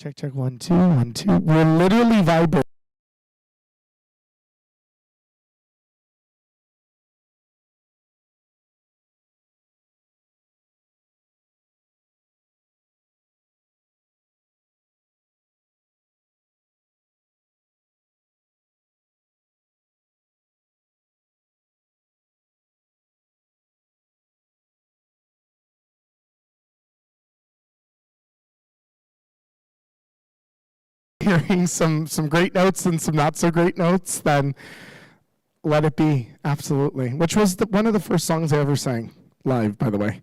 Check, check, 1, 2, 1, 2. We're literally vibrating. Hearing some great notes and some not so great notes, then let it be. Absolutely. Which was one of the first songs I ever sang live, by the way.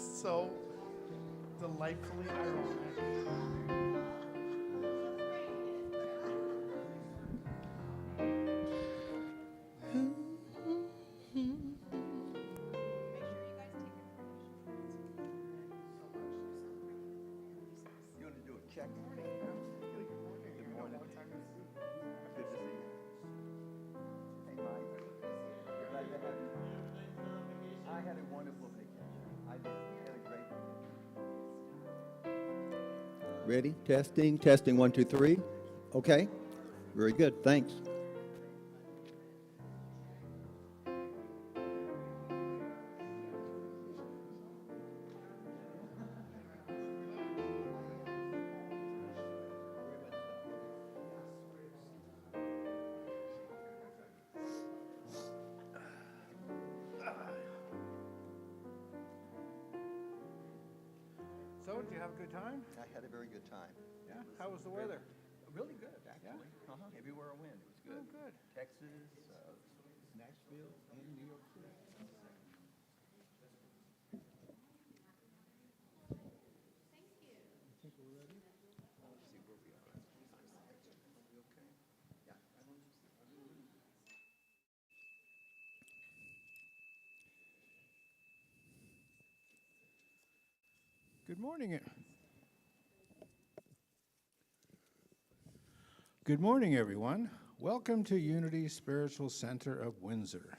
so delightfully ironic. Ready? Testing, testing, 1, 2, 3. Okay. Very good. Thanks. So, did you have a good time? I had a very good time. Yeah. How was the weather? Really good, actually. Yeah? Everywhere I went, it was good. Oh, good. Texas, Nashville, and New York City. Good morning. Good morning, everyone. Welcome to Unity Spiritual Center of Windsor,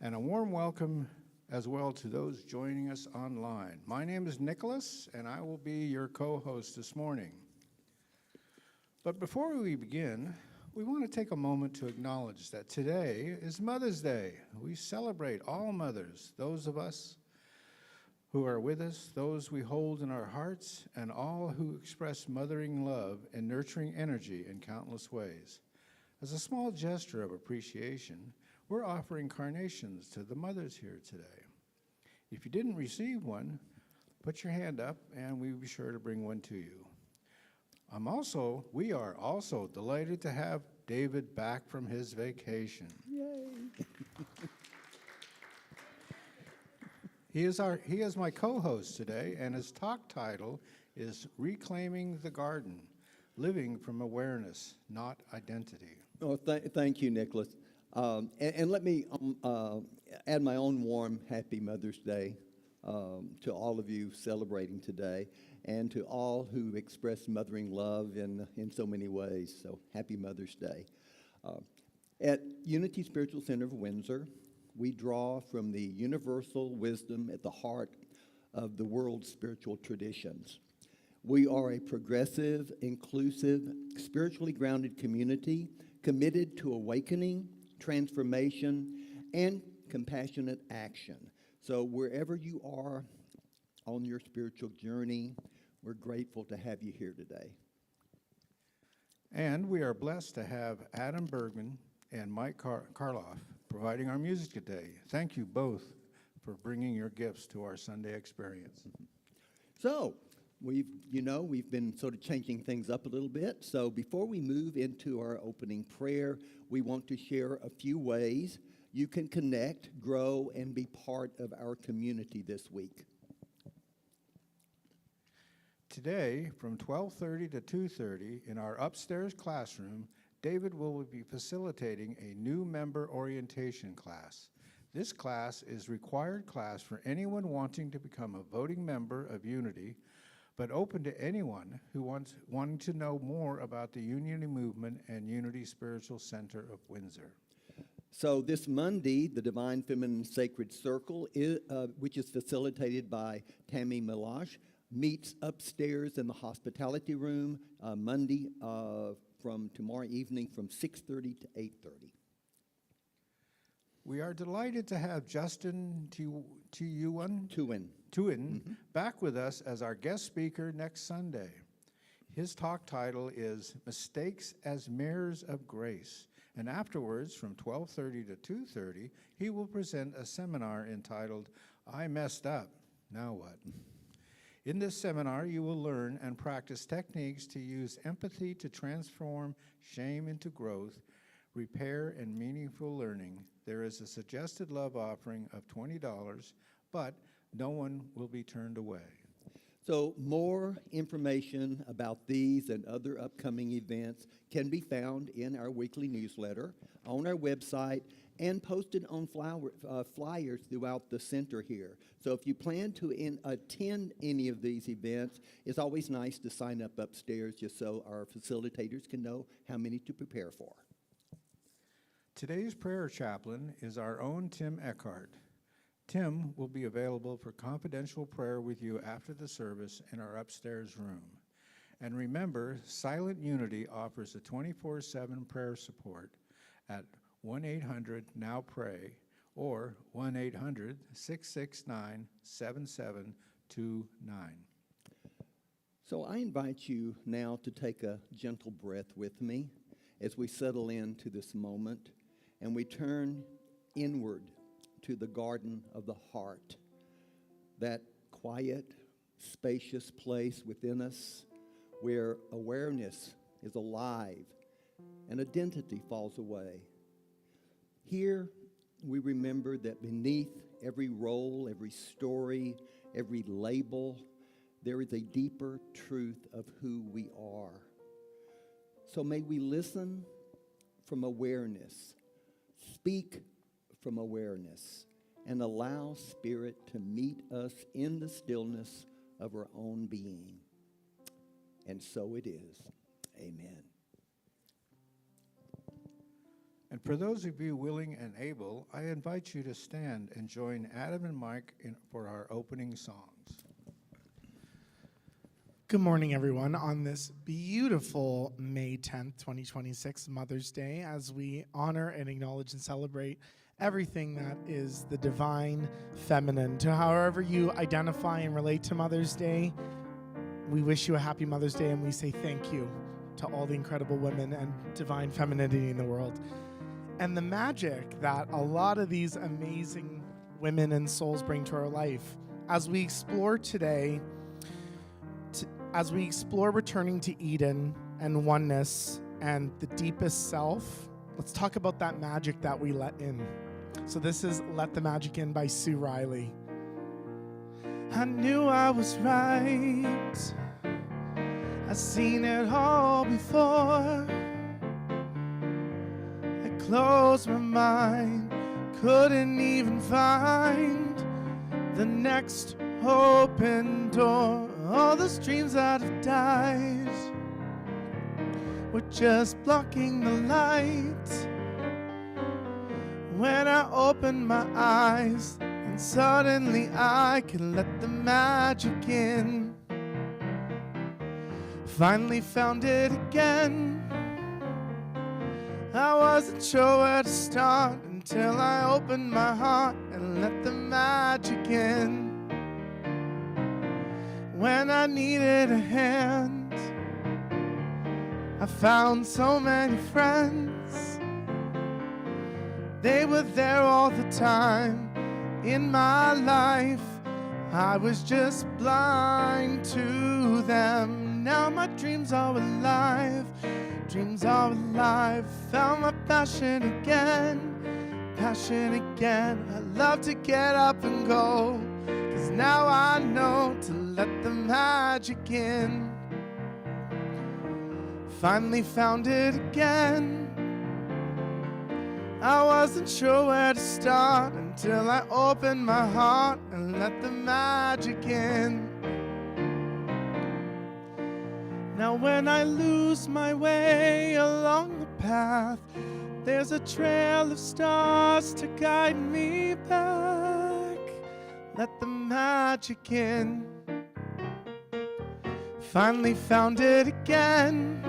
and a warm welcome as well to those joining us online. My name is Nicholas, and I will be your co-host this morning. But before we begin, we want to take a moment to acknowledge that today is Mother's Day. We celebrate all mothers, those of us who are with us, those we hold in our hearts, and all who express mothering love and nurturing energy in countless ways. As a small gesture of appreciation, we're offering carnations to the mothers here today. If you didn't receive one, put your hand up and we'll be sure to bring one to you. We are also delighted to have David back from his vacation. Yay. He is my co-host today, and his talk title is Reclaiming the Garden, Living from Awareness, Not Identity. Oh, thank you, Nicholas. And let me add my own warm, happy Mother's Day to all of you celebrating today, and to all who express mothering love in so many ways. So happy Mother's Day. At Unity Spiritual Center of Windsor, we draw from the universal wisdom at the heart of the world's spiritual traditions. We are a progressive, inclusive, spiritually grounded community committed to awakening, transformation, and compassionate action. So wherever you are on your spiritual journey, we're grateful to have you here today. And we are blessed to have Adam Bergman and Mike Karloff providing our music today. Thank you both for bringing your gifts to our Sunday experience. So, we've been sort of changing things up a little bit. So before we move into our opening prayer, we want to share a few ways you can connect, grow, and be part of our community this week. Today, from 12:30 to 2:30, in our upstairs classroom, David will be facilitating a new member orientation class. This class is required class for anyone wanting to become a voting member of Unity, but open to anyone who wanting to know more about the Unity movement and Unity Spiritual Center of Windsor. So this Monday, the Divine Feminine Sacred Circle, which is facilitated by Tammy Milosh, meets upstairs in the hospitality room Monday from tomorrow evening from 6:30 to 8:30. We are delighted to have Justin Tuin back with us as our guest speaker next Sunday. His talk title is Mistakes as Mirrors of Grace, and afterwards from 12:30 to 2:30, he will present a seminar entitled, I Messed Up, Now What? In this seminar, you will learn and practice techniques to use empathy to transform shame into growth, repair, and meaningful learning. There is a suggested love offering of $20, but No one will be turned away. So more information about these and other upcoming events can be found in our weekly newsletter, on our website, and posted on flyers throughout the center here. So if you plan to attend any of these events, it's always nice to sign up upstairs just so our facilitators can know how many to prepare for. Today's prayer chaplain is our own Tim Eckhart. Tim will be available for confidential prayer with you after the service in our upstairs room. And remember, Silent Unity offers a 24/7 prayer support at 1-800-NOW-PRAY or 1-800-669-7729. So I invite you now to take a gentle breath with me as we settle into this moment and we turn inward to the garden of the heart, that quiet, spacious place within us where awareness is alive and identity falls away. Here we remember that beneath every role, every story, every label, there is a deeper truth of who we are. So may we listen from awareness, speak from awareness, and allow Spirit to meet us in the stillness of our own being. And so it is. Amen. And for those of you willing and able, I invite you to stand and join Adam and Mike for our opening songs. Good morning, everyone, on this beautiful May 10th, 2026, Mother's Day, as we honor and acknowledge and celebrate everything that is the divine feminine. To however you identify and relate to Mother's Day, we wish you a happy Mother's Day, and we say thank you to all the incredible women and divine femininity in the world. And the magic that a lot of these amazing women and souls bring to our life. As we explore today, as we explore returning to Eden and oneness and the deepest self, let's talk about that magic that we let in. So this is Let the Magic In by Sue Riley. I knew I was right. I've seen it all before. I closed my mind, couldn't even find the next open door. All those dreams that have died were just blocking the light. When I opened my eyes, and suddenly I could let the magic in. Finally found it again. I wasn't sure where to start until I opened my heart and let the magic in. When I needed a hand, I found so many friends. They were there all the time in my life. I was just blind to them. Now my dreams are alive. Dreams are alive. Found my passion again. Passion again. I love to get up and go, 'cause now I know to let the magic in. Finally found it again. I wasn't sure where to start until I opened my heart and let the magic in. Now when I lose my way along the path, there's a trail of stars to guide me back. Let the magic in. Finally found it again.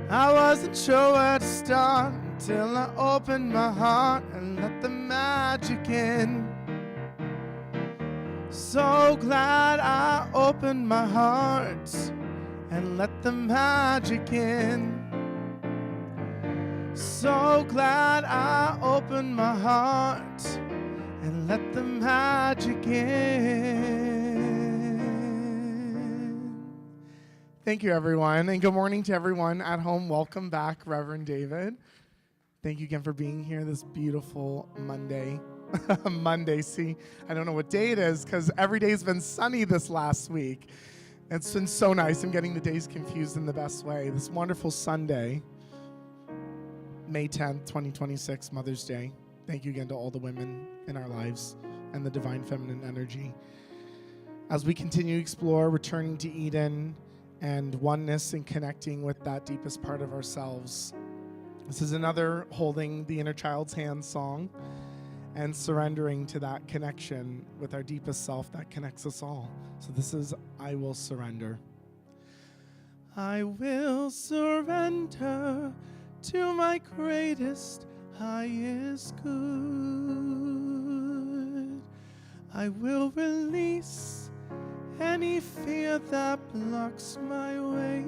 I wasn't sure where to start until I opened my heart and let the magic in. So glad I opened my heart and let the magic in. So glad I opened my heart and let the magic in. Thank you, everyone, and good morning to everyone at home. Welcome back, Reverend David. Thank you again for being here this beautiful Monday. Monday. See, I don't know what day it is because every day's been sunny this last week. It's been so nice. I'm getting the days confused in the best way. This wonderful Sunday, May 10th, 2026, Mother's Day. Thank you again to all the women in our lives and the divine feminine energy. As we continue to explore returning to Eden and oneness and connecting with that deepest part of ourselves, this is another holding the inner child's hand song and surrendering to that connection with our deepest self that connects us all. So this is I Will Surrender. I will surrender to my greatest, highest good. I will release any fear that blocks my way.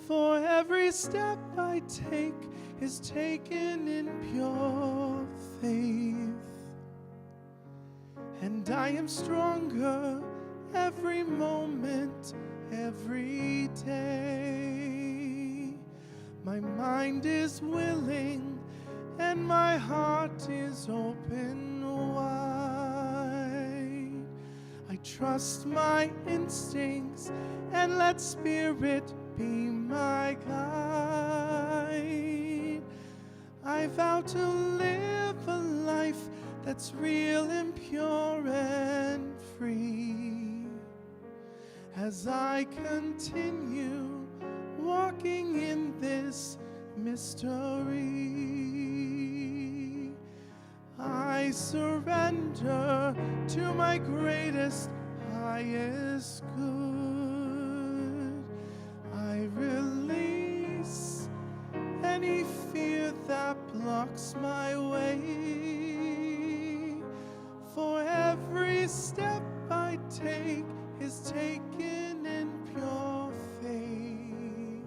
For every step I take is taken in pure faith. And I am stronger every moment, every day. My mind is willing and my heart is open wide. I trust my instincts and let spirit be my guide. I vow to live a life that's real and pure and free. As I continue walking in this mystery, I surrender to my greatest, highest good. I release any fear that blocks my way. For every step I take is taken in pure faith.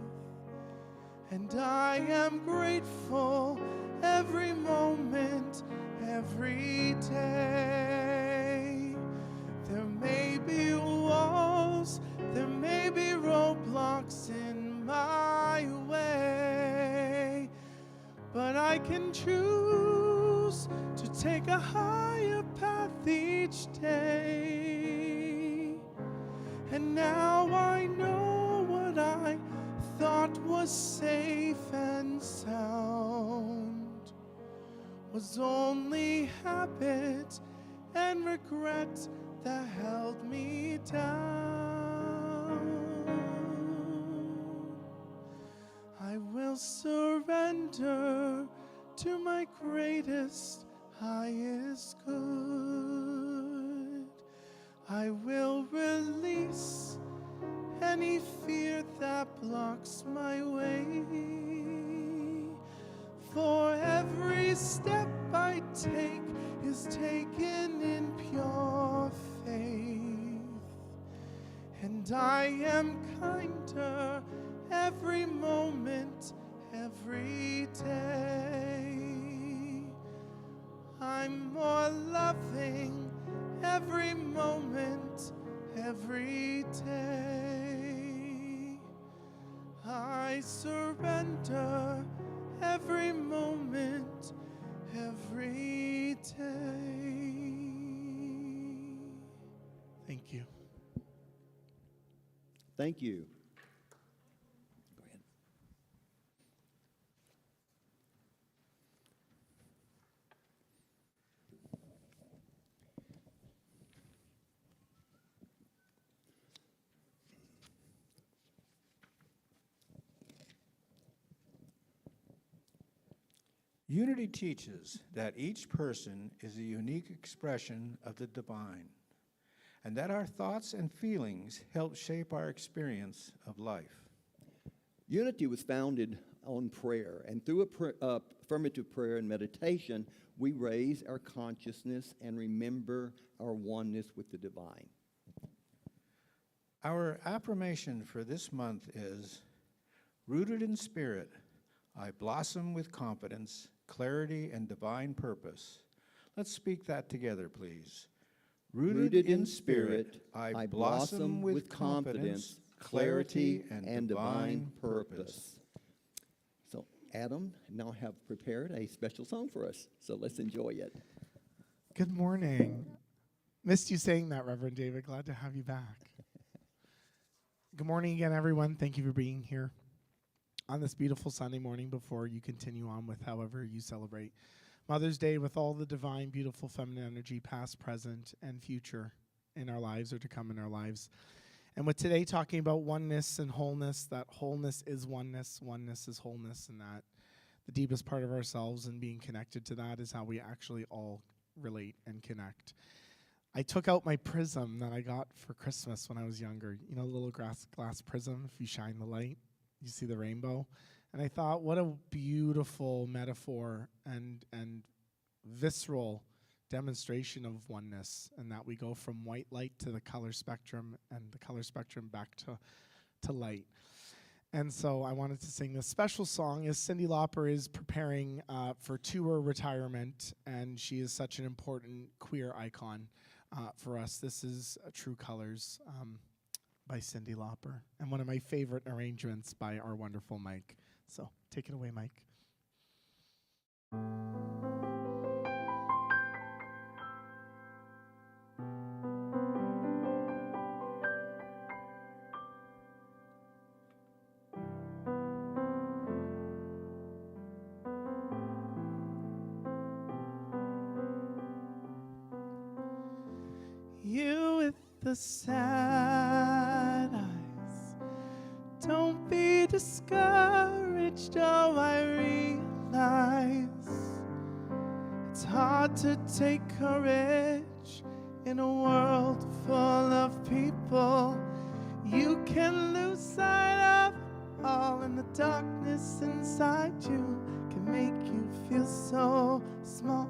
And I am grateful every moment, every day. There may be walls, there may be roadblocks in my way, but I can choose to take a higher path each day. And now I know what I thought was safe and sound was only habit and regret that held me down. I will surrender to my greatest, highest good. I will release any fear that blocks my way. For every step I take is taken in pure faith. And I am kinder every moment, every day. I'm more loving every moment, every day. I surrender every moment, every day. Thank you. Thank you. Go ahead. Unity teaches that each person is a unique expression of the divine, and that our thoughts and feelings help shape our experience of life. Unity was founded on prayer, and through affirmative prayer and meditation, we raise our consciousness and remember our oneness with the divine. Our affirmation for this month is, rooted in spirit, I blossom with confidence, clarity, and divine purpose. Let's speak that together, please. Rooted in spirit, I blossom with confidence, clarity, and divine purpose. So, Adam now have prepared a special song for us. So let's enjoy it. Good morning. Missed you saying that, Reverend David. Glad to have you back. Good morning again, everyone. Thank you for being here on this beautiful Sunday morning before you continue on with however you celebrate Mother's Day with all the divine, beautiful feminine energy, past, present, and future in our lives or to come in our lives. And with today talking about oneness and wholeness, that wholeness is oneness is wholeness, and that the deepest part of ourselves and being connected to that is how we actually all relate and connect. I took out my prism that I got for Christmas when I was younger. You know, the little glass prism, if you shine the light, you see the rainbow. And I thought, what a beautiful metaphor and visceral demonstration of oneness, and that we go from white light to the color spectrum and the color spectrum back to light. And so I wanted to sing this special song as Cyndi Lauper is preparing for tour retirement, and she is such an important queer icon for us. This is True Colors by Cyndi Lauper, and one of my favorite arrangements by our wonderful Mike. So take it away, Mike. You with the sad eyes, don't be discouraged. Oh, I realize it's hard to take courage in a world full of people. You can lose sight of it all, and the darkness inside you can make you feel so small.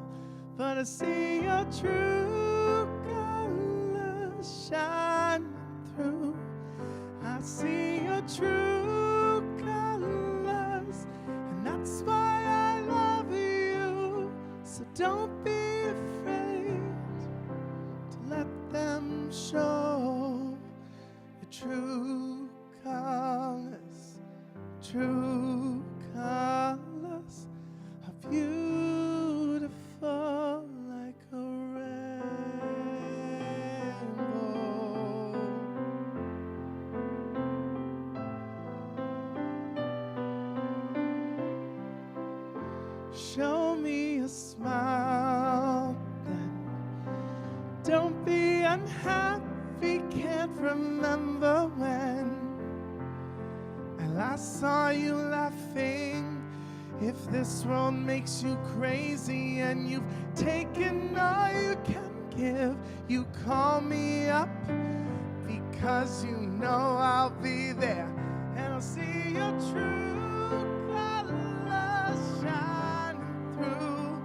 But I see your true colors shining through. I see your true colors, and that's why I love you. So don't be afraid to let them show your true colors. True colors are beautiful like a rainbow. Show me a smile then. Don't be unhappy, can't remember when I last saw you laughing. If this world makes you crazy and you've taken all you can give, you call me up because you know I'll be there, and I'll see your true colors shining through.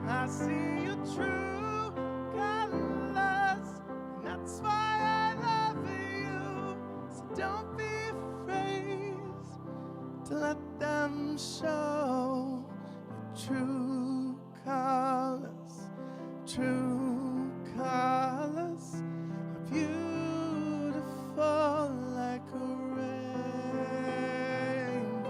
I see your true colors, and that's why I love you. So don't be afraid to let them show your true colors. True colors are beautiful like a rainbow.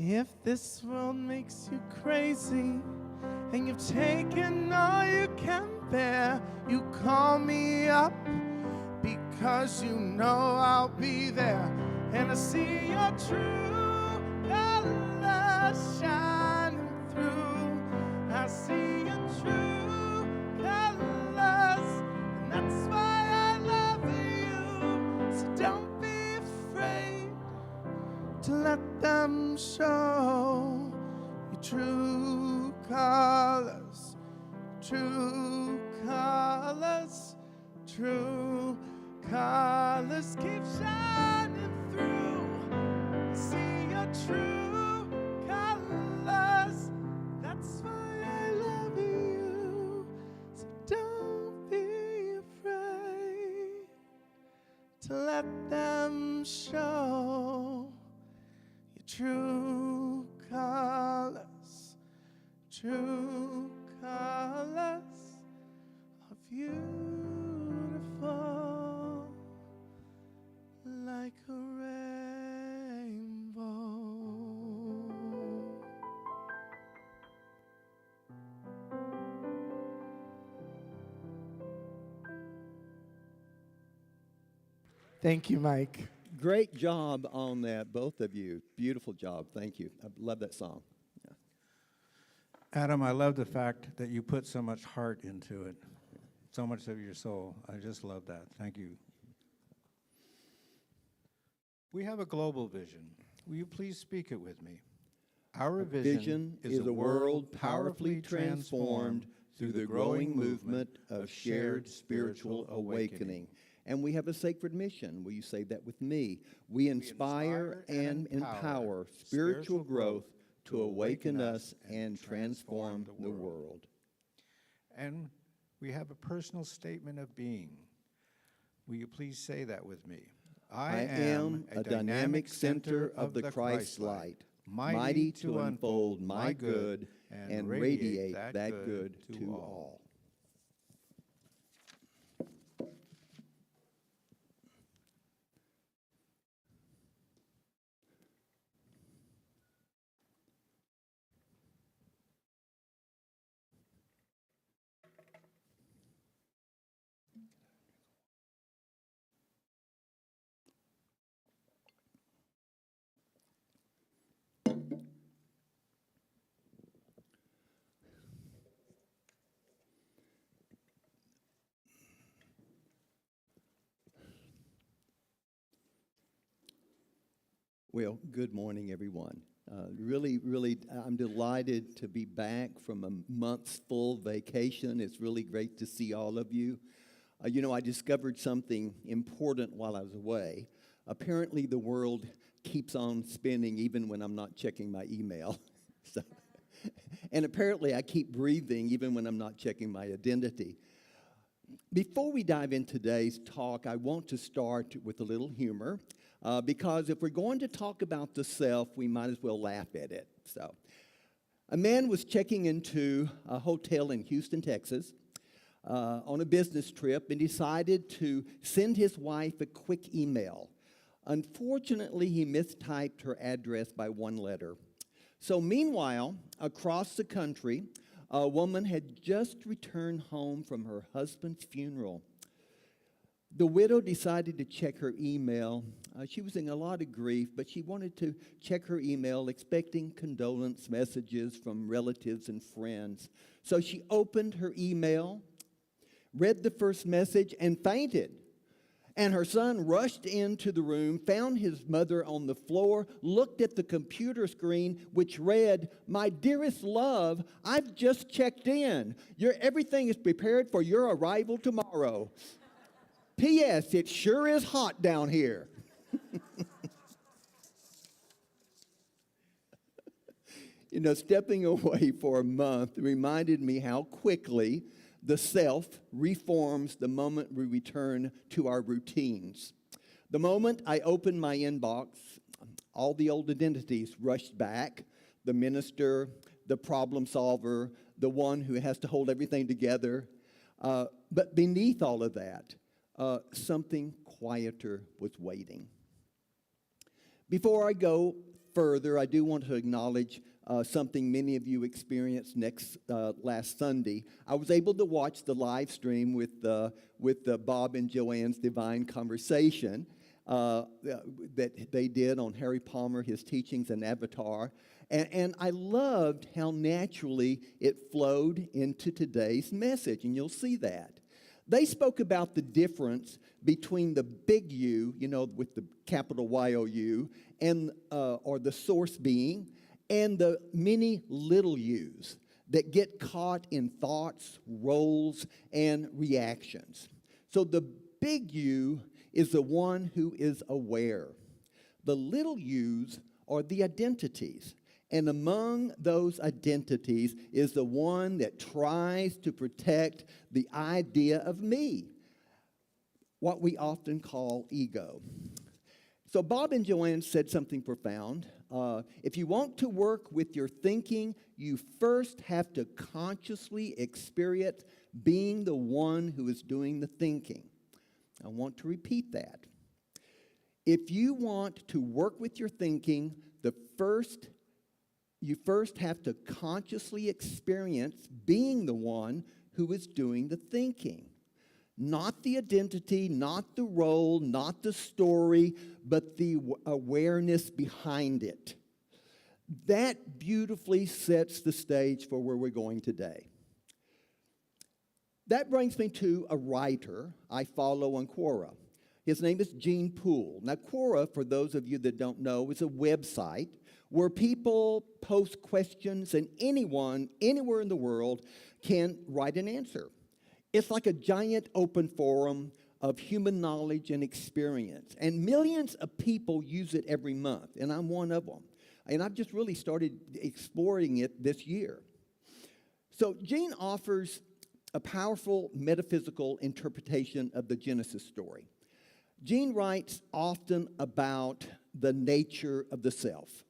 If this world makes you crazy and you've taken all you can bear, you call me up because you know I'll be there, and I see your true colors shining through. I see your true colors, and that's why I love you. So don't be afraid to let them show your true colors. True colors, true colors keep shining through. See your true colors, that's why I love you. So don't be afraid to let them show your true colors. true colors are beautiful, like a rainbow. Thank you, Mike. Great job on that, both of you. Beautiful job. Thank you. I love that song. Yeah. Adam, I love the fact that you put so much heart into it, so much of your soul. I just love that. Thank you. We have a global vision. Will you please speak it with me? Our vision is a world powerfully transformed through the growing movement of shared spiritual awakening. And we have a sacred mission. Will you say that with me? We inspire and empower spiritual growth to awaken us and transform the world. And we have a personal statement of being. Will you please say that with me? I am a dynamic center of the Christ light, mighty to unfold my good and radiate that good to all. Well, good morning, everyone. Really, I'm delighted to be back from a month's full vacation. It's really great to see all of you. I discovered something important while I was away. Apparently, the world keeps on spinning even when I'm not checking my email. And apparently, I keep breathing even when I'm not checking my identity. Before we dive into today's talk, I want to start with a little humor. Because if we're going to talk about the self, we might as well laugh at it. So, a man was checking into a hotel in Houston, Texas, on a business trip and decided to send his wife a quick email. Unfortunately, he mistyped her address by one letter. So, meanwhile, across the country, a woman had just returned home from her husband's funeral. The widow decided to check her email. She was in a lot of grief, but she wanted to check her email, expecting condolence messages from relatives and friends. So she opened her email, read the first message, and fainted. And her son rushed into the room, found his mother on the floor, looked at the computer screen, which read, "My dearest love, I've just checked in. Everything is prepared for your arrival tomorrow. P.S. It sure is hot down here." Stepping away for a month reminded me how quickly the self reforms the moment we return to our routines. The moment I opened my inbox, all the old identities rushed back: the minister, the problem solver, the one who has to hold everything together. But beneath all of that, something quieter was waiting. Before I go further, I do want to acknowledge something many of you experienced last Sunday. I was able to watch the live stream with Bob and Joanne's Divine Conversation that they did on Harry Palmer, his teachings, and Avatar. And I loved how naturally it flowed into today's message, and you'll see that. They spoke about the difference between the big U, with the capital Y-O-U, and or the source being, and the many little U's that get caught in thoughts, roles, and reactions. So the big U is the one who is aware. The little U's are the identities. And among those identities is the one that tries to protect the idea of me, what we often call ego. So Bob and Joanne said something profound. If you want to work with your thinking, you first have to consciously experience being the one who is doing the thinking. I want to repeat that. If you want to work with your thinking, you first have to consciously experience being the one who is doing the thinking. Not the identity, not the role, not the story, but the awareness behind it. That beautifully sets the stage for where we're going today. That brings me to a writer I follow on Quora. His name is Gene Poole. Now, Quora, for those of you that don't know, is a website where people post questions and anyone, anywhere in the world, can write an answer. It's like a giant open forum of human knowledge and experience. And millions of people use it every month, and I'm one of them. And I've just really started exploring it this year. So Gene offers a powerful metaphysical interpretation of the Genesis story. Gene writes often about the nature of the self.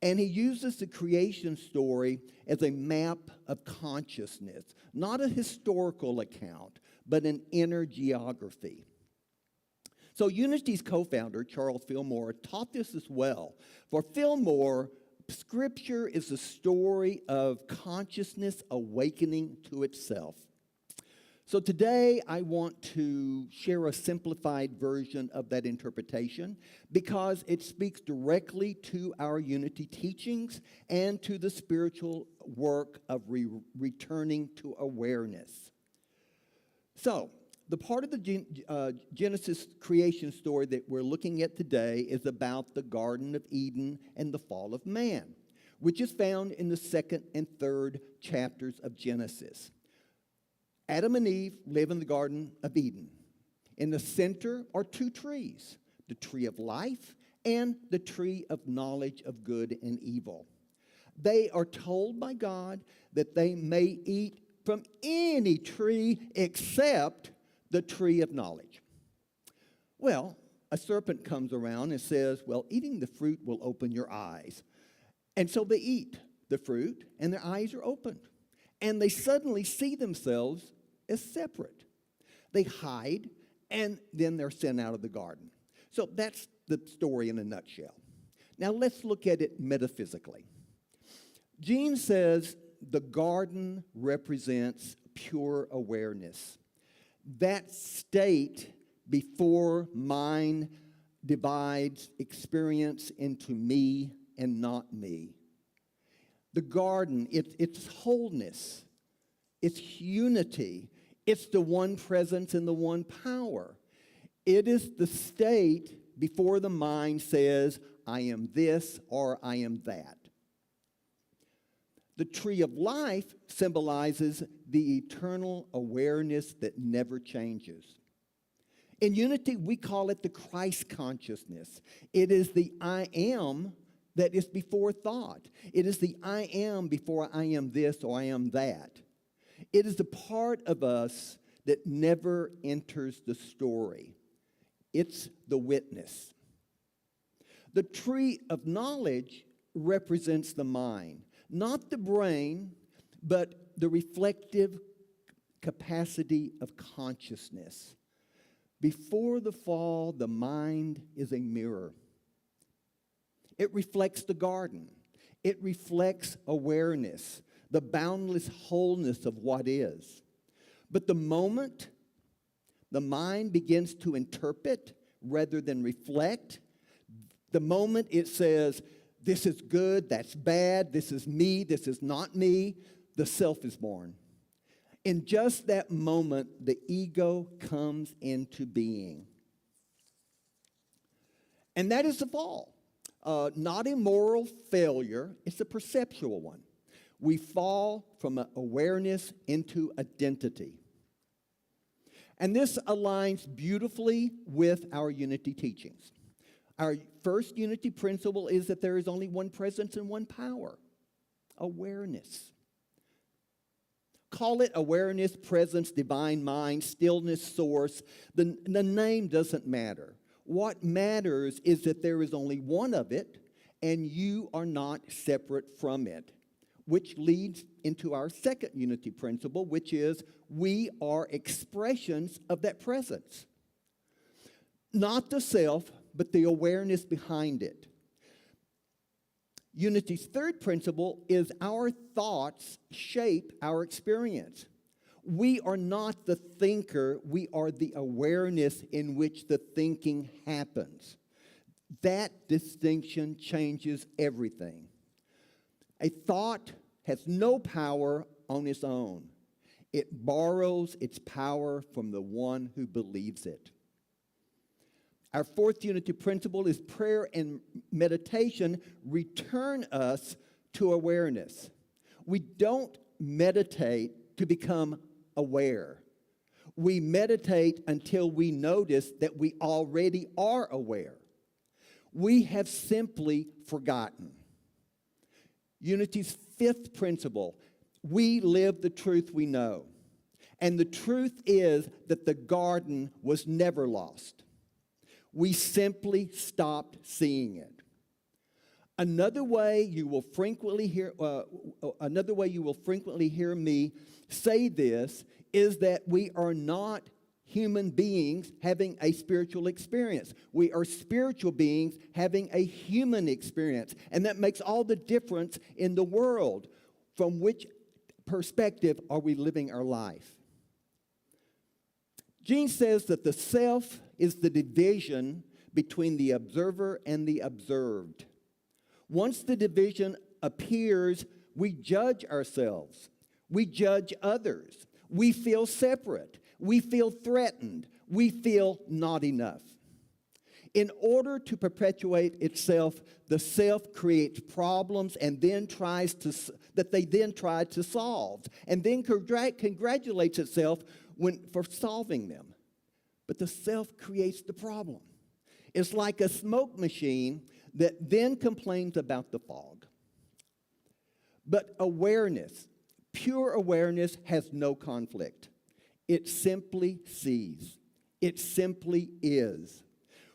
And he uses the creation story as a map of consciousness, not a historical account, but an inner geography. So Unity's co-founder, Charles Fillmore, taught this as well. For Fillmore, Scripture is the story of consciousness awakening to itself. So today I want to share a simplified version of that interpretation because it speaks directly to our unity teachings and to the spiritual work of returning to awareness. So the part of the Genesis creation story that we're looking at today is about the Garden of Eden and the fall of man, which is found in the 2nd and 3rd chapters of Genesis. Adam and Eve live in the Garden of Eden. In the center are two trees, the tree of life and the tree of knowledge of good and evil. They are told by God that they may eat from any tree except the tree of knowledge. Well, a serpent comes around and says, well, eating the fruit will open your eyes. And so they eat the fruit and their eyes are opened. And they suddenly see themselves as separate. They hide, and then they're sent out of the garden. So that's the story in a nutshell. Now let's look at it metaphysically. Gene says the garden represents pure awareness. That state before mind divides experience into me and not me. The garden, it's wholeness, it's unity. It's the one presence and the one power. It is the state before the mind says, I am this or I am that. The tree of life symbolizes the eternal awareness that never changes. In unity, we call it the Christ consciousness. It is the I am that is before thought. It is the I am before I am this or I am that. It is the part of us that never enters the story. It's the witness. The tree of knowledge represents the mind, not the brain, but the reflective capacity of consciousness. Before the fall, the mind is a mirror. It reflects the garden. It reflects awareness, the boundless wholeness of what is. But the moment the mind begins to interpret rather than reflect, the moment it says, this is good, that's bad, this is me, this is not me, the self is born. In just that moment, the ego comes into being. And that is the fall. Not a moral failure, it's a perceptual one. We fall from awareness into identity. And this aligns beautifully with our unity teachings. Our first unity principle is that there is only one presence and one power, awareness. Call it awareness, presence, divine mind, stillness, source. The name doesn't matter. What matters is that there is only one of it, and you are not separate from it, which leads into our second unity principle, which is we are expressions of that presence. Not the self, but the awareness behind it. Unity's third principle is our thoughts shape our experience. We are not the thinker, we are the awareness in which the thinking happens. That distinction changes everything. A thought has no power on its own. It borrows its power from the one who believes it. Our fourth unity principle is prayer and meditation return us to awareness. We don't meditate to become aware. We meditate until we notice that we already are aware. We have simply forgotten. Unity's fifth principle, we live the truth we know. And the truth is that the garden was never lost. We simply stopped seeing it. Another way you will frequently hear me say this is that we are not human beings having a spiritual experience. We are spiritual beings having a human experience. And that makes all the difference in the world. From which perspective are we living our life? Gene says that the self is the division between the observer and the observed. Once the division appears, we judge ourselves. We judge others. We feel separate. We feel threatened. We feel not enough. In order to perpetuate itself, the self creates problems and then try to solve, and then congratulates itself for solving them. But the self creates the problem. It's like a smoke machine that then complains about the fog. But awareness, pure awareness, has no conflict. It simply sees. It simply is.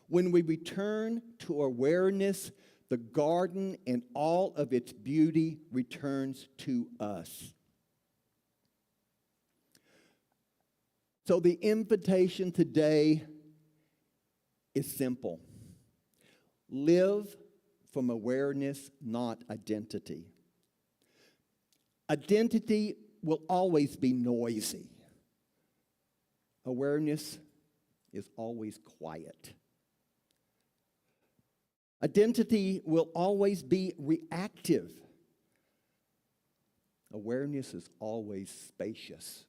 When we return to awareness, the garden and all of its beauty returns to us. So the invitation today is simple. Live from awareness, not identity. Identity will always be noisy. Awareness is always quiet. Identity will always be reactive. Awareness is always spacious.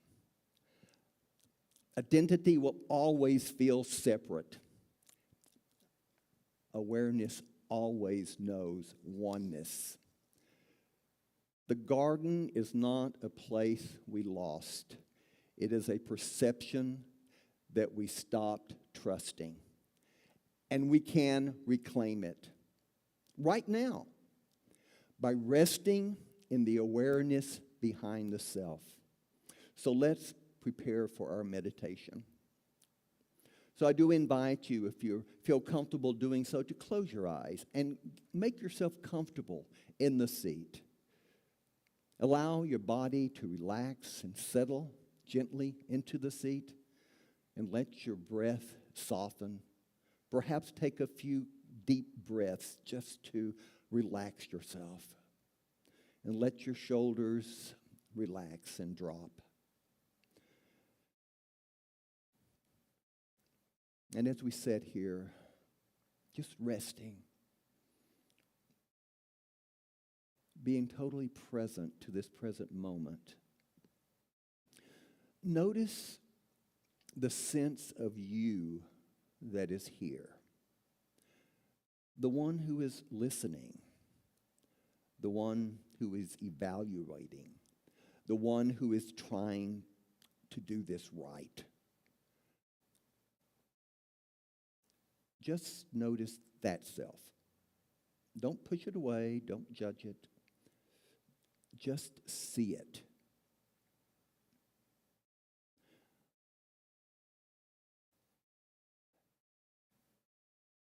Identity will always feel separate. Awareness always knows oneness. The garden is not a place we lost. It is a perception that we stopped trusting. And we can reclaim it right now by resting in the awareness behind the self. So let's prepare for our meditation. So I do invite you, if you feel comfortable doing so, to close your eyes and make yourself comfortable in the seat. Allow your body to relax and settle gently into the seat, and let your breath soften. Perhaps take a few deep breaths just to relax yourself, and let your shoulders relax and drop. And as we sit here, just resting, being totally present to this present moment, notice the sense of you that is here. The one who is listening, the one who is evaluating, the one who is trying to do this right. Just notice that self. Don't push it away. Don't judge it. Just see it.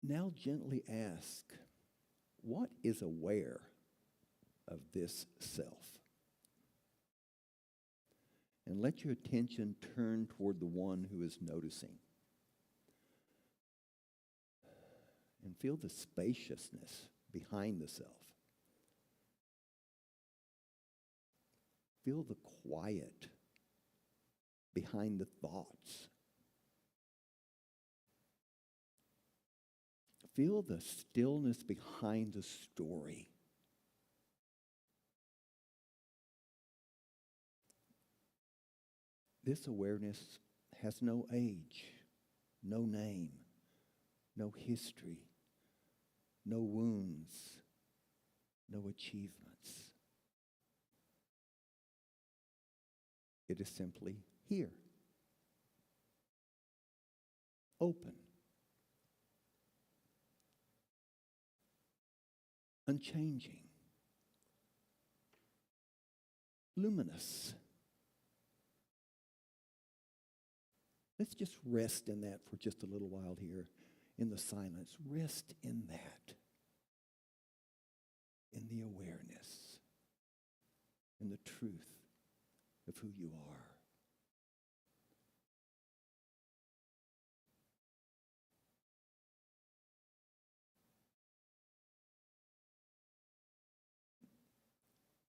Now gently ask, what is aware of this self? And let your attention turn toward the one who is noticing. And feel the spaciousness behind the self. Feel the quiet behind the thoughts. Feel the stillness behind the story. This awareness has no age, no name, no history, no wounds, no achievements. It is simply here, open, unchanging, luminous. Let's just rest in that for just a little while here in the silence. Rest in that, in the awareness, in the truth of who you are.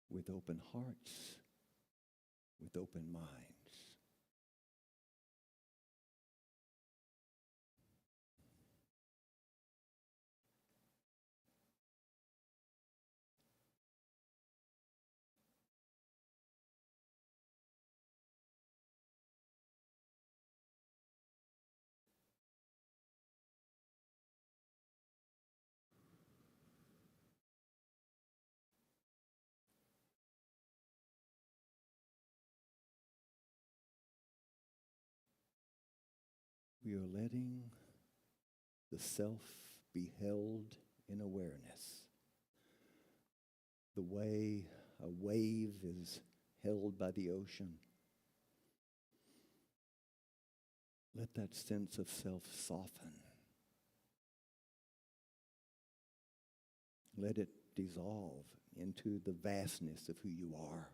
With open hearts, with open minds. We are letting the self be held in awareness. The way a wave is held by the ocean. Let that sense of self soften. Let it dissolve into the vastness of who you are.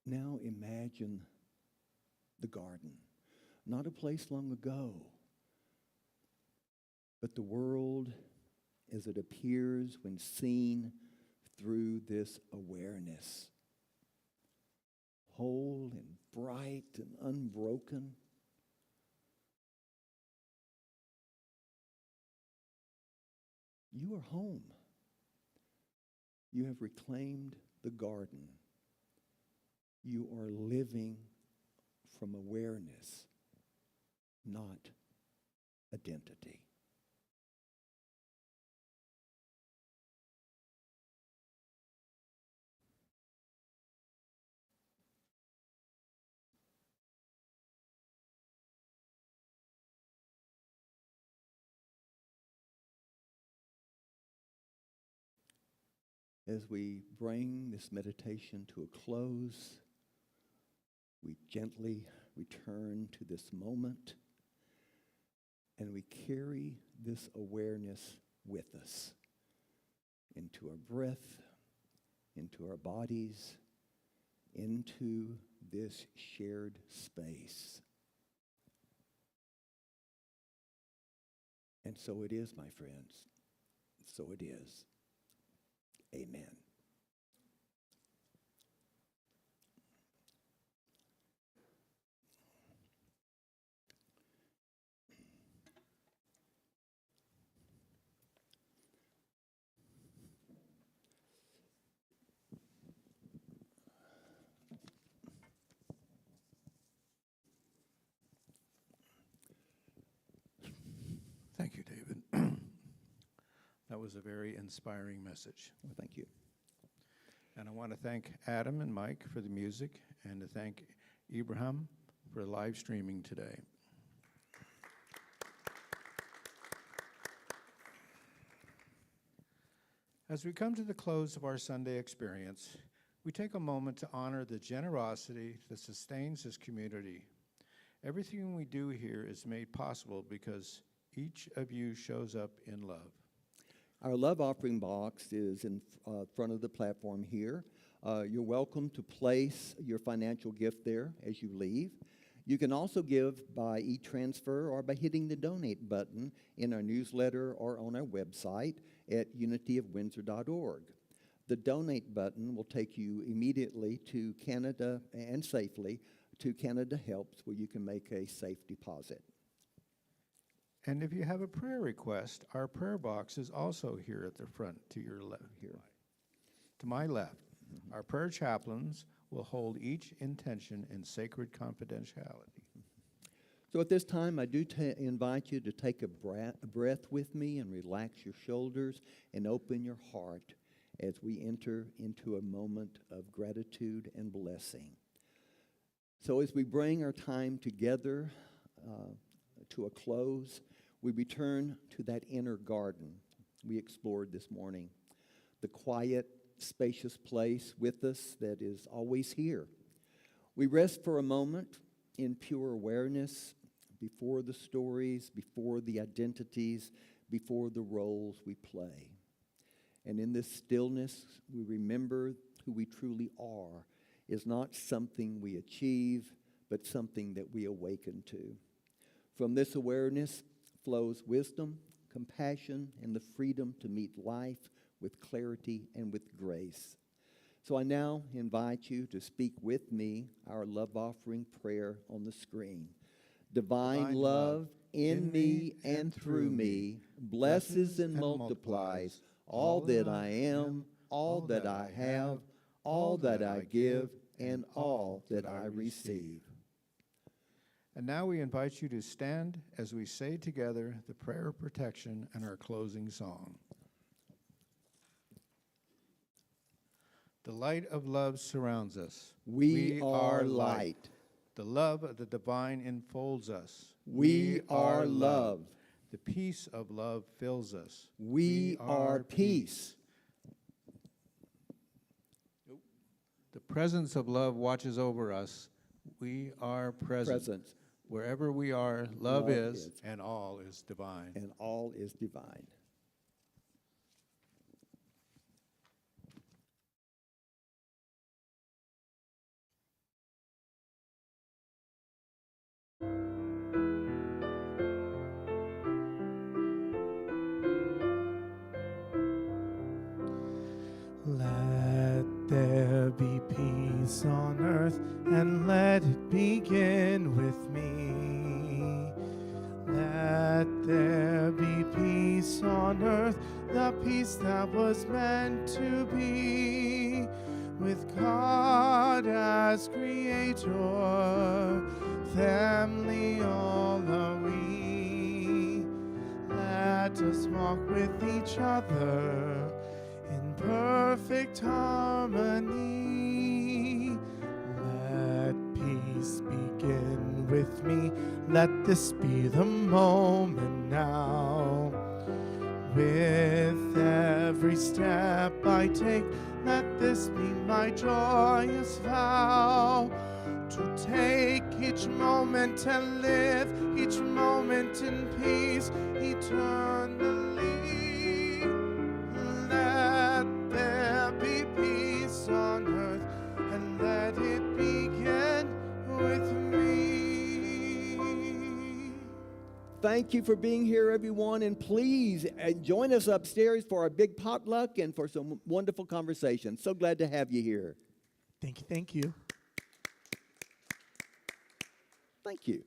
Now imagine the garden, not a place long ago, but the world as it appears when seen through this awareness. Whole and bright and unbroken. You are home. You have reclaimed the garden. You are living from awareness, not identity. As we bring this meditation to a close, we gently return to this moment and we carry this awareness with us into our breath, into our bodies, into this shared space. And so it is, my friends. So it is. Amen. Thank you, David. That was a very inspiring message. Well, thank you. And I want to thank Adam and Mike for the music, and to thank Ibrahim for live streaming today. As we come to the close of our Sunday experience, we take a moment to honor the generosity that sustains this community Everything we do here is made possible because each of you shows up in love. Our love offering box is in front of the platform here. You're welcome to place your financial gift there as you leave. You can also give by e-transfer or by hitting the donate button in our newsletter or on our website at unityofwindsor.org. The donate button will take you immediately to Canada and safely to Canada Helps, where you can make a safe deposit. And if you have a prayer request, our prayer box is also here at the front to your left. Here, to my left. Our prayer chaplains will hold each intention in sacred confidentiality. So at this time, I do invite you to take a breath with me and relax your shoulders and open your heart as we enter into a moment of gratitude and blessing. So as we bring our time together to a close, we return to that inner garden we explored this morning, the quiet, spacious place with us that is always here. We rest for a moment in pure awareness before the stories, before the identities, before the roles we play. And in this stillness, we remember who we truly are is not something we achieve, but something that we awaken to. From this awareness flows wisdom, compassion, and the freedom to meet life with clarity and with grace. So I now invite you to speak with me our love offering prayer on the screen. Divine love in me and through me blesses and multiplies all that I am, all that I have, all that I give, and all that I receive. And now we invite you to stand as we say together the prayer of protection and our closing song. The light of love surrounds us. We are light. The love of the divine enfolds us. We are love. The peace of love fills us. We are peace. The presence of love watches over us. We are present. Wherever we are, love is, and all is divine. And all is divine. Let there be peace on earth, and let it begin with me. Let there be peace on earth, the peace that was meant to be, with God as creator, family all are we. Let us walk with each other in perfect harmony. Let peace begin with me. Let this be the moment now. With every step I take, let this be my joyous vow. To take each moment and live each moment in peace eternally. Let there be peace on earth, and let it begin with me. Thank you for being here, everyone, and please join us upstairs for our big potluck and for some wonderful conversation. So glad to have you here. Thank you. Thank you.